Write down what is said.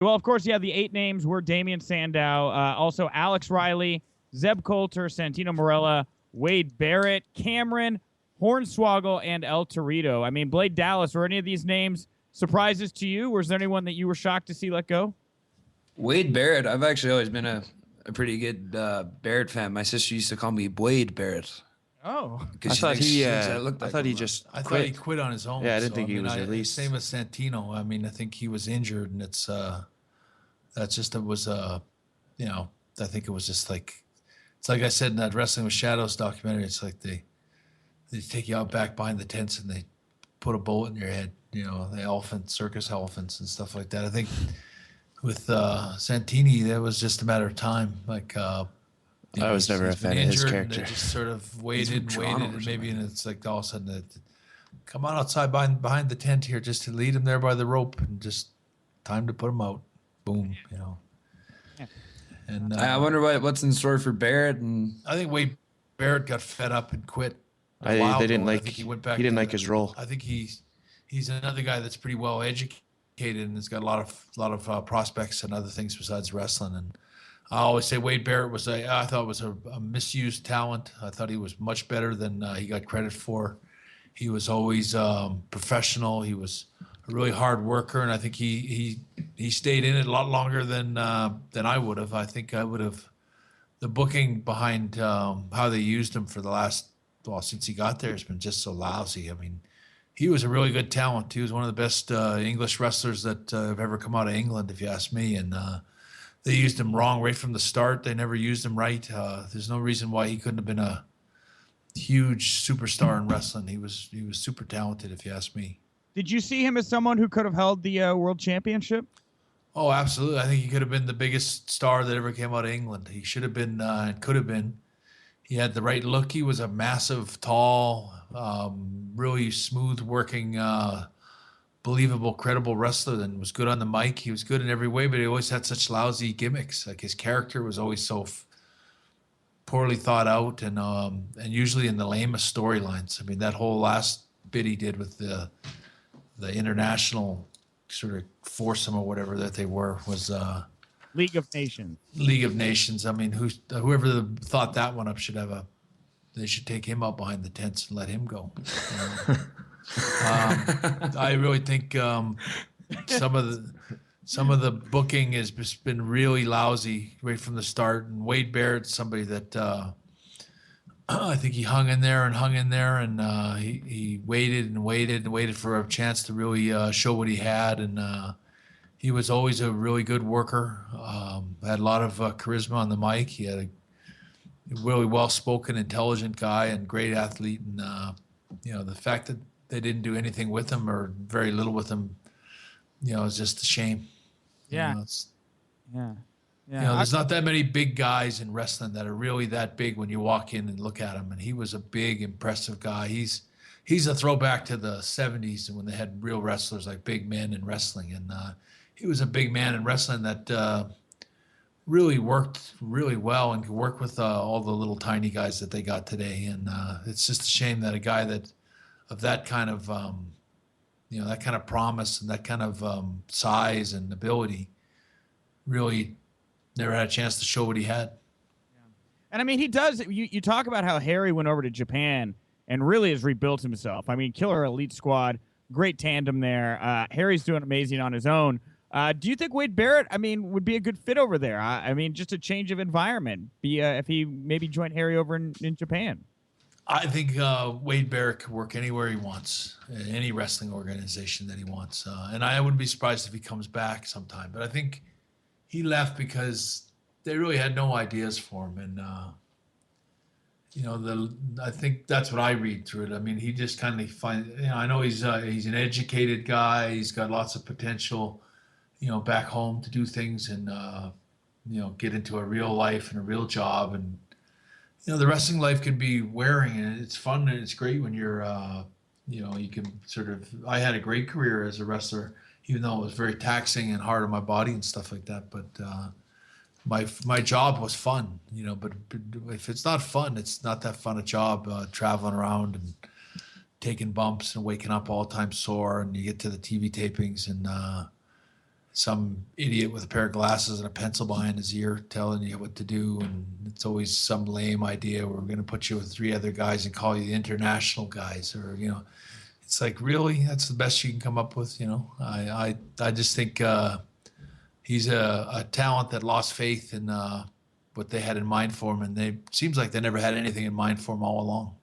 Well, of course, yeah, the 8 names were Damian Sandow, also Alex Riley, Zeb Coulter, Santino Marella, Wade Barrett, Cameron, Hornswoggle, and El Torito. I mean, Blade Dallas, were any of these names surprises to you? Was there anyone that you were shocked to see let go? Wade Barrett. I've actually always been a pretty good Barrett fan. My sister used to call me Wade Barrett Oh, because I thought he. she thinks I looked I like thought he him. just I thought he quit. quit on his own. Yeah, I didn't so, think he was released. Same as Santino. I mean, I think he was injured, and that's just it was you know, I think it was just like it's like I said in that Wrestling with Shadows documentary. It's like they take you out back behind the tents and they put a bullet in your head. You know, the circus elephants and stuff like that. I think with Santini, that was just a matter of time. Like I was never a fan of his character. They just sort of waited and Toronto waited, or and maybe something. and it's like all of a sudden, come on outside behind the tent here, just to lead him there by the rope, and just time to put him out. Boom, you know. Yeah. And I wonder what's in store for Barrett. And I think Wade Barrett got fed up and quit. They didn't like. He went He back. didn't like his role. I think he's another guy that's pretty well educated and has got a lot of prospects and other things besides wrestling. And I always say Wade Barrett I thought was a misused talent. I thought he was much better than he got credit for. He was always professional. He was a really hard worker, and I think he stayed in it a lot longer than I would have. I think I would have. The booking behind how they used him for the last, since he got there has been just so lousy. I mean, he was a really good talent. He was one of the best English wrestlers that have ever come out of England, if you ask me. And they used him wrong right from the start. They never used him right. There's no reason why he couldn't have been a huge superstar in wrestling. He was super talented, if you ask me. did you see him as someone who could have held the world championship? Oh, absolutely. I think he could have been the biggest star that ever came out of England. He should have been and could have been. He had the right look. He was a massive, tall, really smooth working, believable, credible wrestler and was good on the mic. He was good in every way, but he always had such lousy gimmicks. Like his character was always so poorly thought out and usually in the lamest storylines. I mean, that whole last bit he did with the international sort of foursome or whatever that they were was League of Nations. League of Nations. I mean, whoever thought that one up should they should take him out behind the tents and let him go. I really think some of the booking has just been really lousy right from the start. And Wade Barrett's somebody that I think he hung in there, and he waited for a chance to really show what he had. And he was always a really good worker. Had a lot of charisma on the mic. He had a really well-spoken, intelligent guy, and great athlete. And the fact that they didn't do anything with him or very little with him, is just a shame. Yeah. Yeah. Yeah. There's not that many big guys in wrestling that are really that big when you walk in and look at him. And he was a big, impressive guy. He's a throwback to the 70s when they had real wrestlers like big men in wrestling. And he was a big man in wrestling that really worked really well and could work with all the little tiny guys that they got today. And it's just a shame that a guy of that kind of that kind of promise and that kind of size and ability really never had a chance to show what he had. And I mean, he does. You talk about how Harry went over to Japan and really has rebuilt himself. I mean, killer elite squad, great tandem there. Harry's doing amazing on his own. Do you think Wade Barrett, would be a good fit over there? Just a change of environment. If he maybe joined Harry over in Japan. I think Wade Barrett could work anywhere he wants, in any wrestling organization that he wants. And I wouldn't be surprised if he comes back sometime. But I think he left because they really had no ideas for him. And, I think that's what I read through it. I mean, he just kind of I know he's an educated guy. He's got lots of potential, back home to do things and, get into a real life and a real job. And, the wrestling life can be wearing, and it's fun and it's great when you're, you can sort of. I had a great career as a wrestler, even though it was very taxing and hard on my body and stuff like that. But my job was fun, But if it's not fun, it's not that fun a job. Traveling around and taking bumps and waking up all the time sore, and you get to the TV tapings and some idiot with a pair of glasses and a pencil behind his ear telling you what to do. And it's always some lame idea. We're going to put you with 3 other guys and call you the international guys, or, you know, it's like, really, that's the best you can come up with. You know, I just think he's a talent that lost faith in what they had in mind for him. And seems like they never had anything in mind for him all along.